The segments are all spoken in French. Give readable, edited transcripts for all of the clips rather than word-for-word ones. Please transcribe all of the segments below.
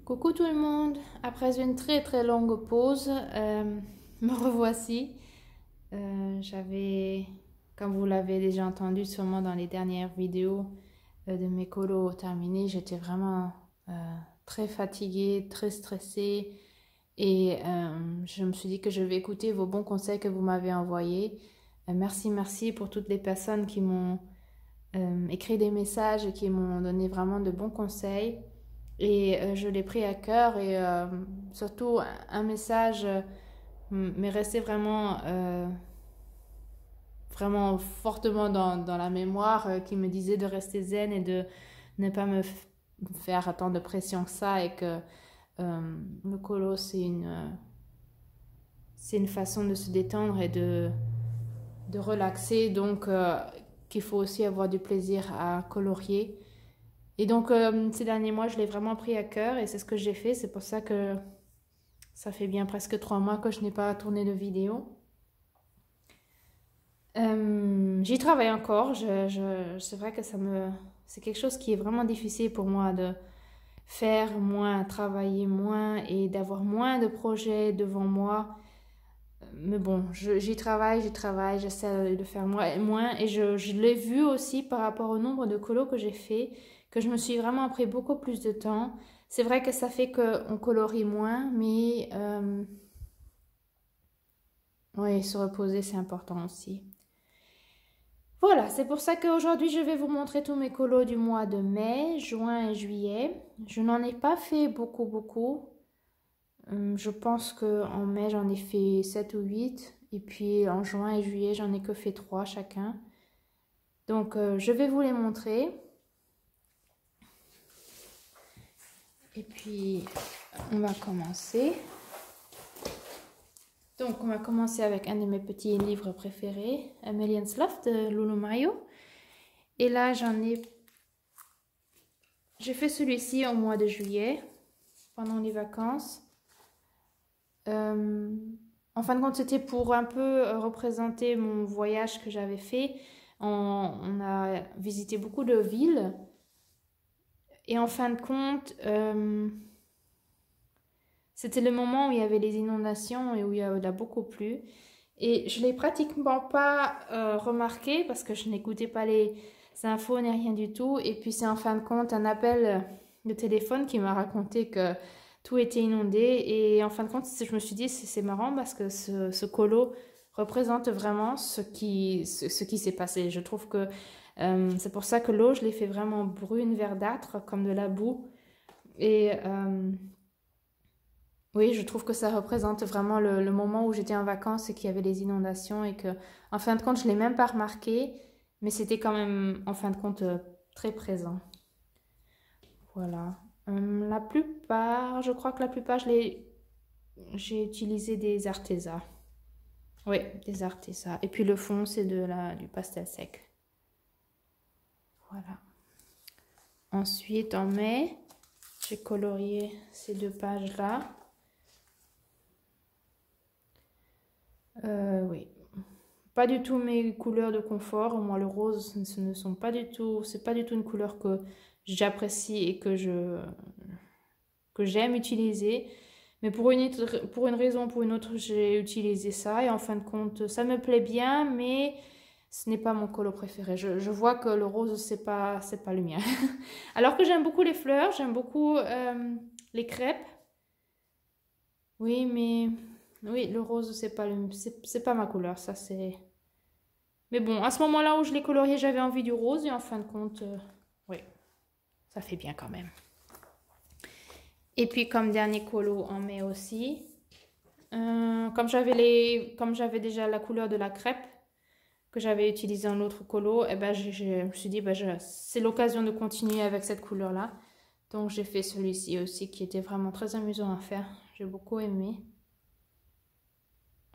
Coucou tout le monde, après une très longue pause, me revoici. Comme vous l'avez déjà entendu sûrement dans les dernières vidéos de mes colos terminés, j'étais vraiment très fatiguée, très stressée et je me suis dit que je vais écouter vos bons conseils que vous m'avez envoyés. Merci pour toutes les personnes qui m'ont écrit des messages et qui m'ont donné vraiment de bons conseils. Et je l'ai pris à cœur et surtout un message m'est resté vraiment fortement dans la mémoire qui me disait de rester zen et de ne pas me faire tant de pression que ça et que le colo c'est une façon de se détendre et de relaxer, donc qu'il faut aussi avoir du plaisir à colorier. Et donc, ces derniers mois, je l'ai vraiment pris à cœur et c'est ce que j'ai fait. C'est pour ça que ça fait bien presque 3 mois que je n'ai pas tourné de vidéo. J'y travaille encore. C'est vrai que c'est quelque chose qui est vraiment difficile pour moi de faire moins, travailler moins et d'avoir moins de projets devant moi. Mais bon, j'y travaille, j'essaie de faire moins. Et je l'ai vu aussi par rapport au nombre de colos que j'ai fait, que je me suis vraiment pris beaucoup plus de temps. C'est vrai que ça fait qu'on colorie moins, mais oui, se reposer, c'est important aussi. Voilà, c'est pour ça qu'aujourd'hui, je vais vous montrer tous mes colos du mois de mai, juin et juillet. Je n'en ai pas fait beaucoup. Je pense qu'en mai, j'en ai fait 7 ou 8. Et puis en juin et juillet, j'en ai que fait 3 chacun. Donc, je vais vous les montrer. Et puis, on va commencer. Donc, on va commencer avec un de mes petits livres préférés, Amelian's Love de Lulu Mayo. Et là, j'ai fait celui-ci au mois de juillet, pendant les vacances. En fin de compte, c'était pour un peu représenter mon voyage que j'avais fait. On a visité beaucoup de villes. Et en fin de compte, c'était le moment où il y avait les inondations et où il a beaucoup plu. Et je ne l'ai pratiquement pas remarqué parce que je n'écoutais pas les infos ni rien du tout. Et puis c'est en fin de compte un appel de téléphone qui m'a raconté que tout était inondé. Et en fin de compte, je me suis dit, c'est marrant parce que ce colo représente vraiment ce qui s'est passé. Je trouve que c'est pour ça que l'eau, je l'ai fait vraiment brune, verdâtre, comme de la boue. Et oui, je trouve que ça représente vraiment le moment où j'étais en vacances et qu'il y avait les inondations et que, en fin de compte, je ne l'ai même pas remarqué, mais c'était quand même, en fin de compte, très présent. Voilà. Je crois que la plupart, j'ai utilisé des Arteza. Oui, des Arteza. Et puis le fond, c'est du pastel sec. Voilà. Ensuite, en mai, j'ai colorié ces 2 pages-là. Oui. Pas du tout mes couleurs de confort. Moi, le rose, ce ne sont pas du tout... C'est pas du tout une couleur que j'apprécie et que j'aime utiliser. Mais pour une raison ou pour une autre, j'ai utilisé ça. Et en fin de compte, ça me plaît bien, mais ce n'est pas mon colo préféré. Je vois que le rose, c'est pas le mien. Alors que j'aime beaucoup les fleurs, j'aime beaucoup les crêpes. Oui, mais... Oui, le rose, c'est pas ma couleur, ça c'est... Mais bon, à ce moment-là où je l'ai colorié, j'avais envie du rose. Et en fin de compte, oui, ça fait bien quand même. Et puis comme dernier colo en mai aussi, comme j'avais déjà la couleur de la crêpe que j'avais utilisée en autre colo, et ben je me suis dit, c'est l'occasion de continuer avec cette couleur-là. Donc j'ai fait celui-ci aussi qui était vraiment très amusant à faire. J'ai beaucoup aimé.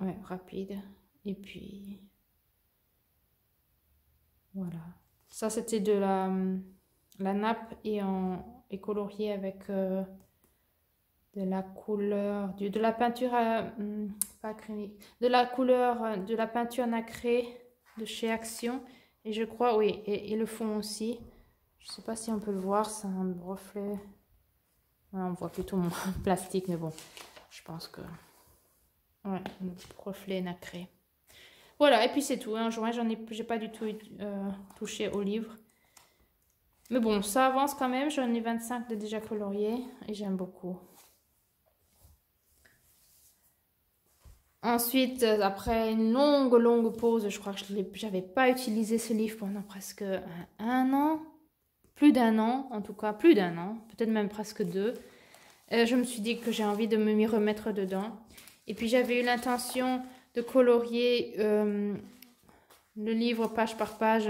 Ouais, rapide. Et puis... Voilà. Ça, c'était de la nappe et colorié avec de la couleur, de la peinture, pas acrylique, de la couleur, de la peinture nacrée de chez Action. Et je crois, oui, et le fond aussi. Je sais pas si on peut le voir, c'est un reflet. Voilà, on voit plutôt mon plastique, mais bon, je pense que... Ouais, le reflet nacré. Voilà, et puis c'est tout. En juin, j'ai pas du tout touché au livre. Mais bon, ça avance quand même. J'en ai 25 de déjà coloriés et j'aime beaucoup. Ensuite, après une longue pause, je crois que j'avais pas utilisé ce livre pendant presque un an. Plus d'un an, en tout cas, plus d'un an. Peut-être même presque 2. Je me suis dit que j'ai envie de m'y remettre dedans. Et puis j'avais eu l'intention de colorier le livre page par page,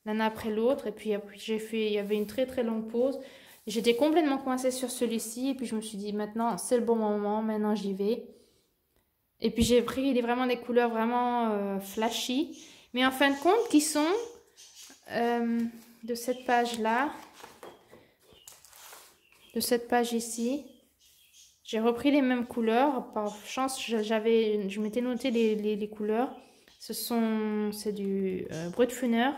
l'un après l'autre. Et puis il y avait une très longue pause. J'étais complètement coincée sur celui-ci. Et puis je me suis dit, maintenant c'est le bon moment, maintenant j'y vais. Et puis j'ai pris vraiment des couleurs vraiment flashy. Mais en fin de compte, qui sont de cette page-là, de cette page ici. J'ai repris les mêmes couleurs. Par chance, je m'étais noté les couleurs. C'est du Brutfuner.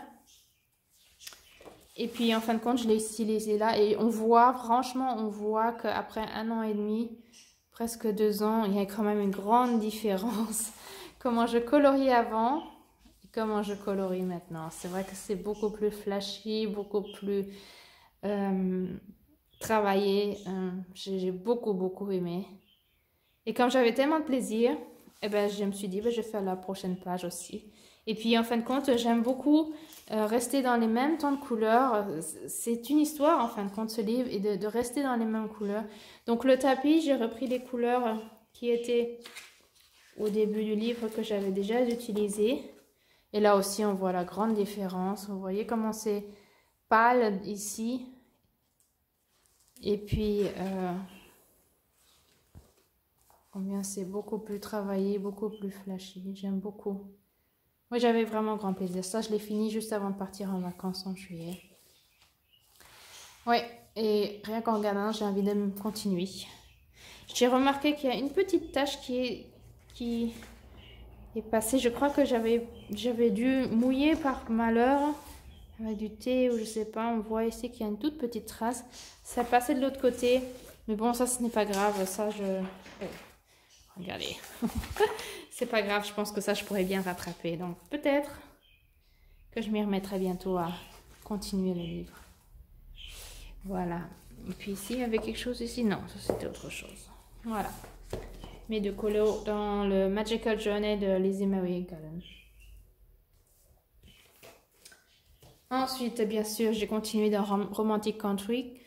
Et puis en fin de compte, je l'ai stylisé là. Et on voit, franchement, on voit qu'après 1 an et demi, presque 2 ans, il y a quand même une grande différence. Comment je coloriais avant et comment je colorie maintenant. C'est vrai que c'est beaucoup plus flashy, beaucoup plus travaillé. J'ai beaucoup aimé. Et comme j'avais tellement de plaisir, eh ben, je me suis dit, ben, je vais faire la prochaine page aussi. Et puis, en fin de compte, j'aime beaucoup rester dans les mêmes tons de couleurs. C'est une histoire, en fin de compte, ce livre, et de rester dans les mêmes couleurs. Donc, le tapis, j'ai repris les couleurs qui étaient au début du livre que j'avais déjà utilisées. Et là aussi, on voit la grande différence. Vous voyez comment c'est pâle ici. Et puis... combien c'est beaucoup plus travaillé, beaucoup plus flashy. J'aime beaucoup. Moi, j'avais vraiment grand plaisir. Ça, je l'ai fini juste avant de partir en vacances en juillet. Ouais, et rien qu'en regardant, j'ai envie de continuer. J'ai remarqué qu'il y a une petite tache qui est passée. Je crois que j'avais dû mouiller par malheur avec du thé ou je sais pas. On voit ici qu'il y a une toute petite trace. Ça passait de l'autre côté. Mais bon, ça, ce n'est pas grave. Ça, regardez, c'est pas grave, je pense que ça je pourrais bien rattraper. Donc peut-être que je m'y remettrai bientôt à continuer le livre. Voilà. Et puis ici, il y avait quelque chose ici. Non, ça c'était autre chose. Voilà. Mes 2 colos dans le Magical Journey de Lizzie Marie Gallen. Ensuite, bien sûr, j'ai continué dans Romantic Country.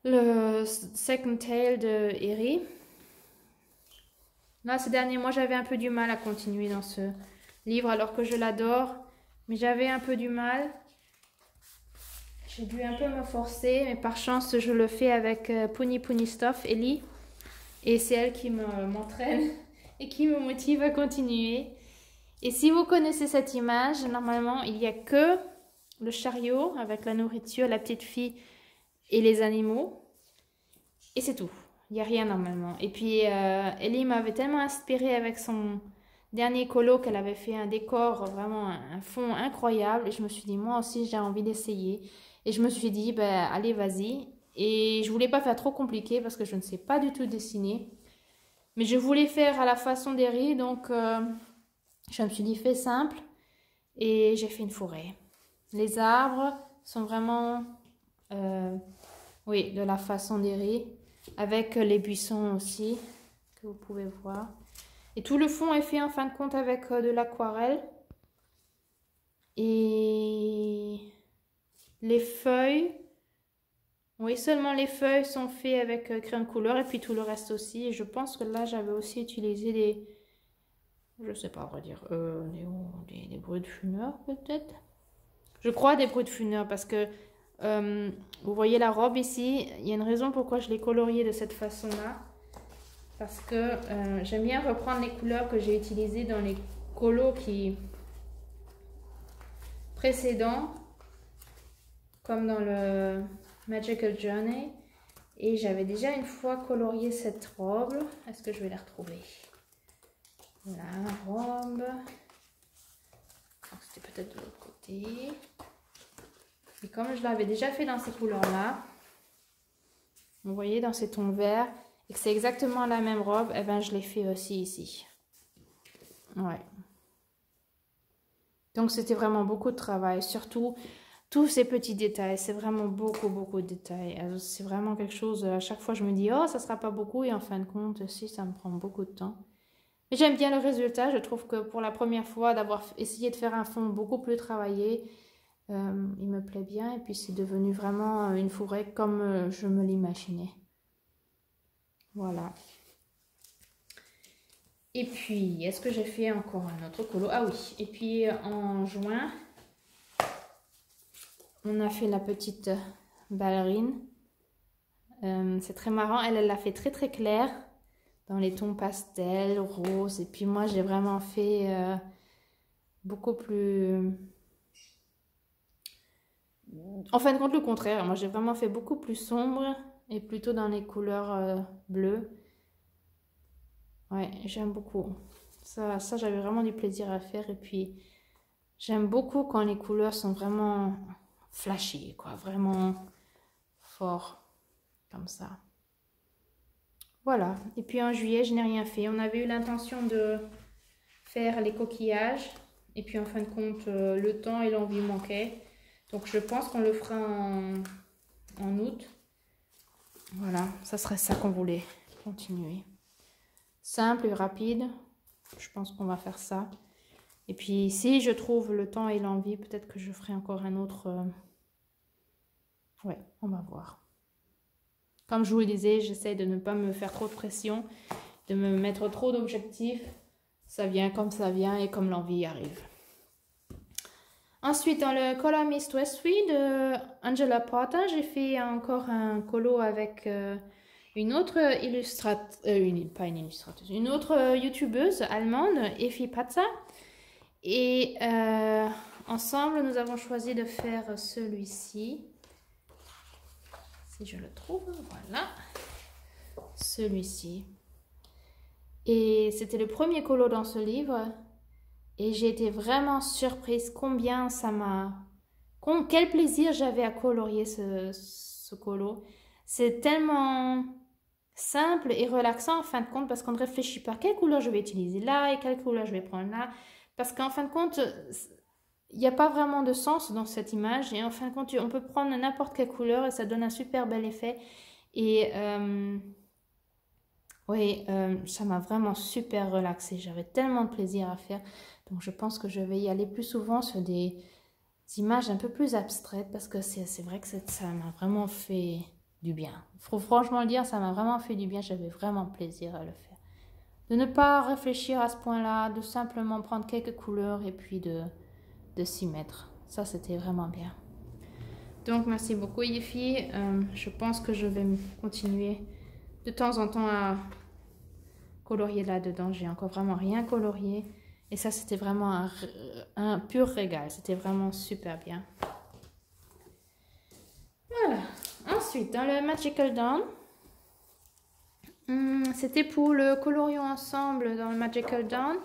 Le Second Tale de Erie. Là, ces derniers mois, j'avais un peu du mal à continuer dans ce livre alors que je l'adore. Mais j'avais un peu du mal. J'ai dû un peu me forcer. Mais par chance, je le fais avec Pony Stuff, Ellie. Et c'est elle qui m'entraîne et qui me motive à continuer. Et si vous connaissez cette image, normalement, il n'y a que le chariot avec la nourriture, la petite fille et les animaux. Et c'est tout. Il n'y a rien normalement. Et puis, Ellie m'avait tellement inspirée avec son dernier colo qu'elle avait fait un décor, vraiment un fond incroyable. Et je me suis dit, moi aussi, j'ai envie d'essayer. Et je me suis dit, ben, allez, vas-y. Et je voulais pas faire trop compliqué parce que je ne sais pas du tout dessiner. Mais je voulais faire à la façon d'Erie. Donc, je me suis dit, fais simple. Et j'ai fait une forêt. Les arbres sont vraiment, oui, de la façon d'Erie. Avec les buissons aussi, que vous pouvez voir. Et tout le fond est fait en fin de compte avec de l'aquarelle. Et les feuilles, oui, seulement les feuilles sont faites avec crayon de couleur. Et puis tout le reste aussi. Et je pense que là, j'avais aussi utilisé des... Je sais pas, on va dire... des Brutfuner peut-être. Je crois des Brutfuner parce que... vous voyez la robe ici, il y a une raison pourquoi je l'ai coloriée de cette façon-là. Parce que j'aime bien reprendre les couleurs que j'ai utilisées dans les colos précédents. Comme dans le Magical Journey. Et j'avais déjà une fois colorié cette robe. Est-ce que je vais la retrouver? La robe. C'était peut-être de l'autre côté. Et comme je l'avais déjà fait dans ces couleurs-là, vous voyez, dans ces tons verts, et que c'est exactement la même robe, et ben je l'ai fait aussi ici. Ouais. Donc c'était vraiment beaucoup de travail, surtout tous ces petits détails, c'est vraiment beaucoup de détails. C'est vraiment quelque chose, à chaque fois je me dis, oh ça sera pas beaucoup, et en fin de compte, si, ça me prend beaucoup de temps. Mais j'aime bien le résultat, je trouve que pour la première fois d'avoir essayé de faire un fond beaucoup plus travaillé, il me plaît bien, et puis c'est devenu vraiment une fourrure comme je me l'imaginais. Voilà. Et puis, est-ce que j'ai fait encore un autre colo? Ah oui, et puis en juin, on a fait la petite ballerine. C'est très marrant, elle l'a fait très claire, dans les tons pastel, rose. Et puis moi, j'ai vraiment fait beaucoup plus... En fin de compte, le contraire. Moi, j'ai vraiment fait beaucoup plus sombre et plutôt dans les couleurs bleues. Ouais, j'aime beaucoup. Ça j'avais vraiment du plaisir à faire. Et puis, j'aime beaucoup quand les couleurs sont vraiment flashy, quoi. Vraiment fort, comme ça. Voilà. Et puis, en juillet, je n'ai rien fait. On avait eu l'intention de faire les coquillages. Et puis, en fin de compte, le temps et l'envie manquaient. Donc, je pense qu'on le fera en août. Voilà, ça serait ça qu'on voulait continuer. Simple et rapide, je pense qu'on va faire ça. Et puis si je trouve le temps et l'envie, peut-être que je ferai encore un autre. Ouais, on va voir. Comme je vous le disais, j'essaie de ne pas me faire trop de pression, de me mettre trop d'objectifs. Ça vient comme ça vient et comme l'envie arrive. Ensuite, dans le Color Mist Westry de Angela Porter, j'ai fait encore un colo avec... une autre une autre youtubeuse allemande, Effi Patzer. Et ensemble, nous avons choisi de faire celui-ci. Si je le trouve, voilà. Celui-ci. Et c'était le premier colo dans ce livre. Et j'ai été vraiment surprise combien ça m'a... Quel plaisir j'avais à colorier ce colo. C'est tellement... simple et relaxant en fin de compte parce qu'on ne réfléchit pas quelle couleur je vais utiliser là et quelle couleur je vais prendre là parce qu'en fin de compte il n'y a pas vraiment de sens dans cette image et en fin de compte on peut prendre n'importe quelle couleur et ça donne un super bel effet et oui, ça m'a vraiment super relaxée, j'avais tellement de plaisir à faire, donc je pense que je vais y aller plus souvent sur des images un peu plus abstraites parce que c'est vrai que ça m'a vraiment fait du bien. Il faut franchement le dire, ça m'a vraiment fait du bien. J'avais vraiment plaisir à le faire. De ne pas réfléchir à ce point-là, de simplement prendre quelques couleurs et puis de s'y mettre. Ça, c'était vraiment bien. Donc, merci beaucoup, Yéfi. Je pense que je vais continuer de temps en temps à colorier là-dedans. J'ai encore vraiment rien colorié. Et ça, c'était vraiment un pur régal. C'était vraiment super bien. Voilà. Ensuite, dans le Magical Dawn, c'était pour le colorions ensemble dans le Magical Dawn.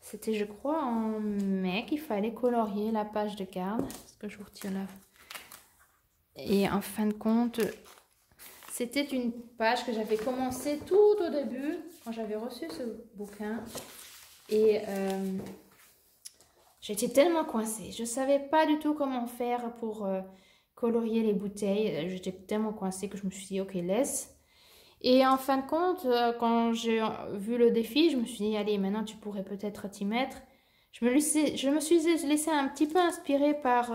C'était, je crois, en mai qu'il fallait colorier la page de garde. Est-ce que je vous retire là? Et en fin de compte, c'était une page que j'avais commencé tout au début, quand j'avais reçu ce bouquin. Et j'étais tellement coincée. Je ne savais pas du tout comment faire pour... colorier les bouteilles, j'étais tellement coincée que je me suis dit ok laisse, et en fin de compte quand j'ai vu le défi je me suis dit allez maintenant tu pourrais peut-être t'y mettre. Je me suis laissée un petit peu inspirée par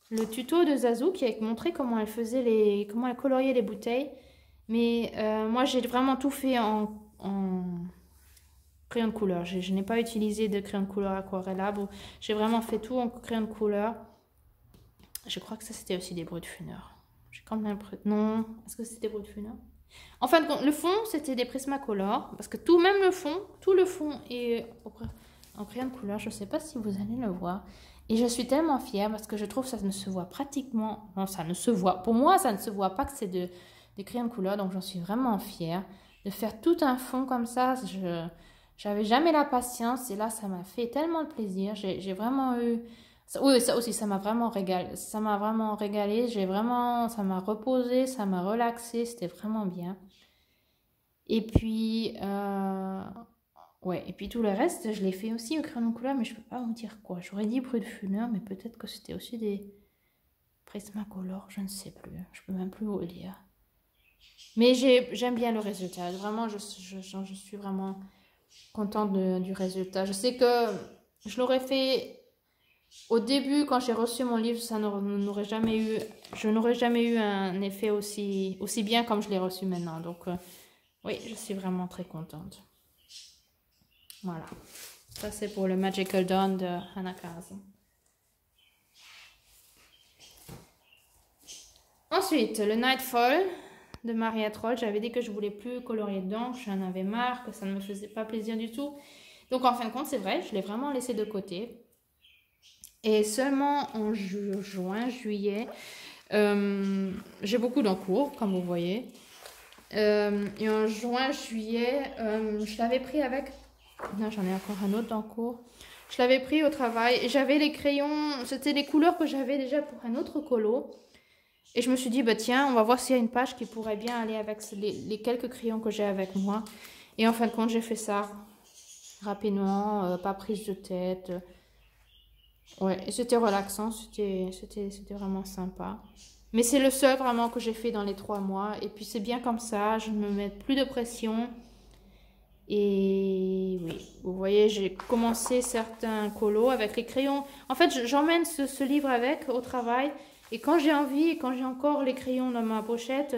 le tuto de Zazu qui a montré comment elle coloriait les bouteilles, mais moi j'ai vraiment tout fait en crayon de couleur. Je n'ai pas utilisé de crayon de couleur aquarellable, j'ai vraiment fait tout en crayon de couleur. Je crois que ça, c'était aussi des Brutfuner. J'ai quand même l'impression... Non, est-ce que c'était des Brutfuner? En fin de compte, le fond, c'était des Prismacolor. Parce que tout le fond est en crayon de couleur. Je ne sais pas si vous allez le voir. Et je suis tellement fière parce que je trouve que ça ne se voit pratiquement... Non, ça ne se voit... Pour moi, ça ne se voit pas que c'est des crayons de couleur. Donc, j'en suis vraiment fière de faire tout un fond comme ça. J'avais jamais la patience. Et là, ça m'a fait tellement de plaisir. J'ai vraiment eu... Oui, ça aussi, ça m'a vraiment régalé. Ça m'a vraiment régalé. Ça m'a reposé, ça m'a relaxé. C'était vraiment bien. Et puis, ouais, et puis tout le reste, je l'ai fait aussi au crayon de couleur, mais je peux pas vous dire quoi. J'aurais dit Brut-Funner, mais peut-être que c'était aussi des Prismacolor, je ne sais plus. Je peux même plus vous le dire. Mais j'aime bien le résultat. Vraiment, je suis vraiment contente du résultat. Je sais que je l'aurais fait au début, quand j'ai reçu mon livre, je n'aurais jamais eu un effet aussi bien comme je l'ai reçu maintenant. Donc, oui, je suis vraiment très contente. Voilà. Ça, c'est pour le Magical Dawn de Hanakaze. Ensuite, le Nightfall de Maria Troll. J'avais dit que je voulais plus colorier dedans, que j'en avais marre, que ça ne me faisait pas plaisir du tout. Donc, en fin de compte, c'est vrai, je l'ai vraiment laissé de côté. Et seulement en juin, juillet, j'ai beaucoup d'encours, comme vous voyez. Et en juin, juillet, je l'avais pris avec... Non, j'en ai encore un autre d'encours. Je l'avais pris au travail et j'avais les crayons, c'était les couleurs que j'avais déjà pour un autre colo. Et je me suis dit, bah tiens, on va voir s'il y a une page qui pourrait bien aller avec les quelques crayons que j'ai avec moi. Et en fin de compte, j'ai fait ça rapidement, pas prise de tête. Ouais, et c'était relaxant, c'était vraiment sympa. Mais c'est le seul vraiment que j'ai fait dans les 3 mois. Et puis c'est bien comme ça, je ne me mets plus de pression. Et oui, vous voyez, j'ai commencé certains colos avec les crayons. En fait, j'emmène ce livre avec au travail. Et quand j'ai envie, et quand j'ai encore les crayons dans ma pochette,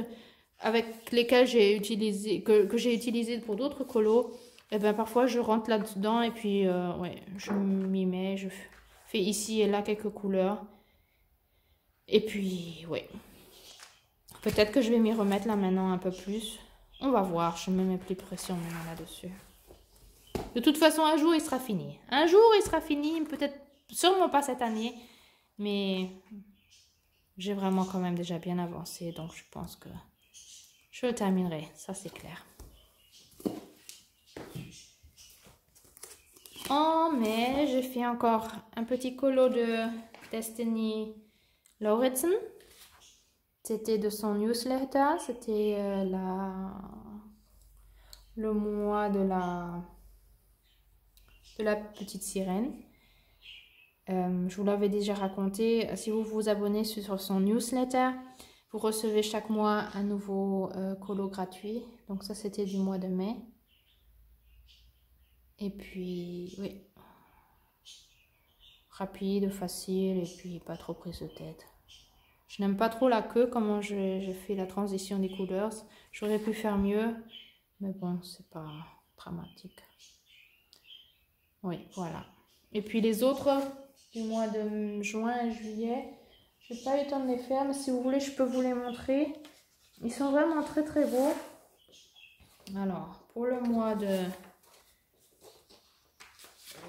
avec lesquels j'ai utilisé, que j'ai utilisé pour d'autres colos, et ben parfois je rentre là-dedans et puis ouais, je m'y mets, je fais ici et là quelques couleurs. Et puis, ouais. Peut-être que je vais m'y remettre là maintenant un peu plus. On va voir, je ne me mets plus de pression maintenant là-dessus. De toute façon, un jour, il sera fini. Un jour, il sera fini, peut-être, sûrement pas cette année, mais j'ai vraiment quand même déjà bien avancé, donc je pense que je le terminerai, ça c'est clair. En mai, j'ai fait encore un petit colo de Destiny Lauritsen. C'était de son newsletter, c'était le mois de la petite sirène. Je vous l'avais déjà raconté, si vous vous abonnez sur son newsletter, vous recevez chaque mois un nouveau colo gratuit. Donc ça, c'était du mois de mai. Et puis, oui, rapide, facile, et puis pas trop prise de tête. Je n'aime pas trop la queue, comment j'ai fait la transition des couleurs. J'aurais pu faire mieux, mais bon, c'est pas dramatique. Oui, voilà. Et puis les autres du mois de juin et juillet, j'ai pas eu le temps de les faire, mais si vous voulez, je peux vous les montrer. Ils sont vraiment très très beaux. Alors, pour le mois de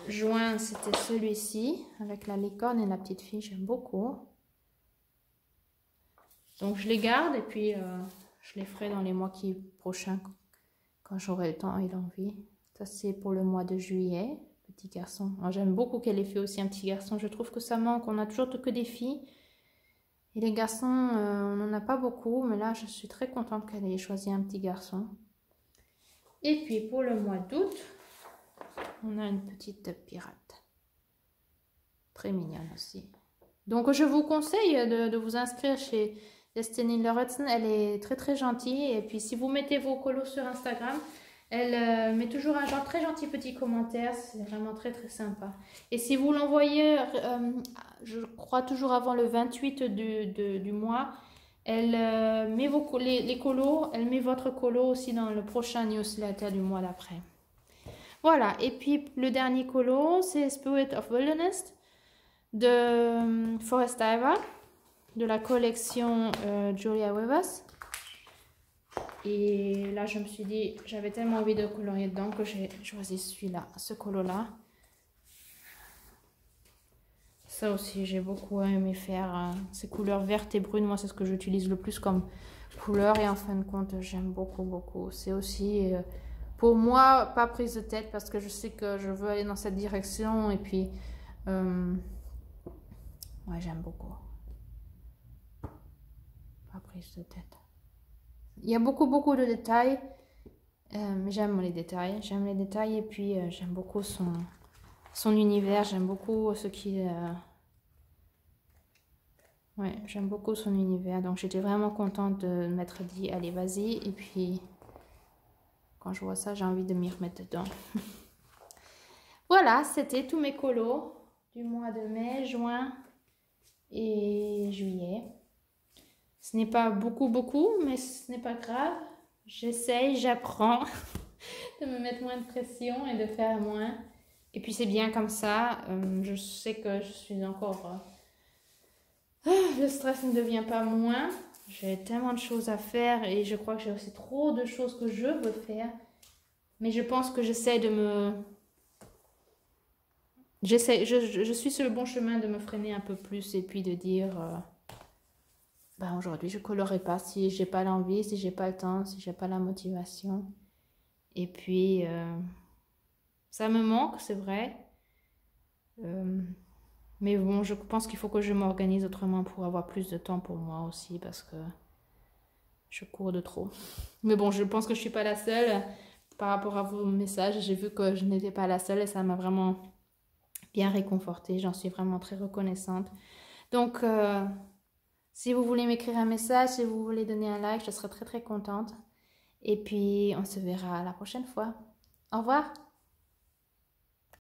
juin, c'était celui-ci, avec la licorne et la petite fille, j'aime beaucoup. Donc je les garde et puis je les ferai dans les mois prochains, quand j'aurai le temps et l'envie. Ça c'est pour le mois de juillet, petit garçon. J'aime beaucoup qu'elle ait fait aussi un petit garçon, je trouve que ça manque, on a toujours que des filles. Et les garçons, on n'en a pas beaucoup, mais là je suis très contente qu'elle ait choisi un petit garçon. Et puis pour le mois d'août, on a une petite pirate. Très mignonne aussi. Donc je vous conseille de vous inscrire chez Destiny Lauritsen. Elle est très très gentille. Et puis si vous mettez vos colos sur Instagram, elle met toujours un très gentil petit commentaire. C'est vraiment très très sympa. Et si vous l'envoyez, je crois toujours avant le 28 du mois, elle met les colos, elle met votre colo aussi dans le prochain newsletter du mois d'après. Voilà, et puis le dernier colo, c'est Spirit of Wilderness de Forest Diva, de la collection Julia Weavers. Et là, je me suis dit, j'avais tellement envie de colorier dedans que j'ai choisi celui-là, ce colo-là. Ça aussi, j'ai beaucoup aimé faire ces couleurs vertes et brunes. Moi, c'est ce que j'utilise le plus comme couleur. Et en fin de compte, j'aime beaucoup, beaucoup. C'est aussi, pour moi, pas prise de tête parce que je sais que je veux aller dans cette direction. Et puis, Ouais, j'aime beaucoup. Pas prise de tête. Il y a beaucoup de détails. Mais j'aime les détails. J'aime les détails et puis j'aime beaucoup son univers. J'aime beaucoup ce qu'il... Ouais, j'aime beaucoup son univers. Donc j'étais vraiment contente de m'être dit, allez, vas-y. Et puis, quand je vois ça, j'ai envie de m'y remettre dedans. Voilà, c'était tous mes colos du mois de mai, juin et juillet. Ce n'est pas beaucoup, mais ce n'est pas grave. J'essaye, j'apprends de me mettre moins de pression et de faire moins. Et puis c'est bien comme ça. Je sais que je suis encore... le stress ne devient pas moins. J'ai tellement de choses à faire et je crois que j'ai aussi trop de choses que je veux faire. Mais je pense que j'essaie de me... je suis sur le bon chemin de me freiner un peu plus et puis de dire... ben aujourd'hui, je ne colorerai pas si j'ai pas l'envie, si j'ai pas le temps, si j'ai pas la motivation. Et puis, ça me manque, c'est vrai. Mais bon, je pense qu'il faut que je m'organise autrement pour avoir plus de temps pour moi aussi parce que je cours de trop. Mais bon, je pense que je suis pas la seule. Par rapport à vos messages, j'ai vu que je n'étais pas la seule et ça m'a vraiment bien réconfortée. J'en suis vraiment très reconnaissante. Donc, si vous voulez m'écrire un message, si vous voulez donner un like, je serai très très contente. Et puis, on se verra la prochaine fois. Au revoir!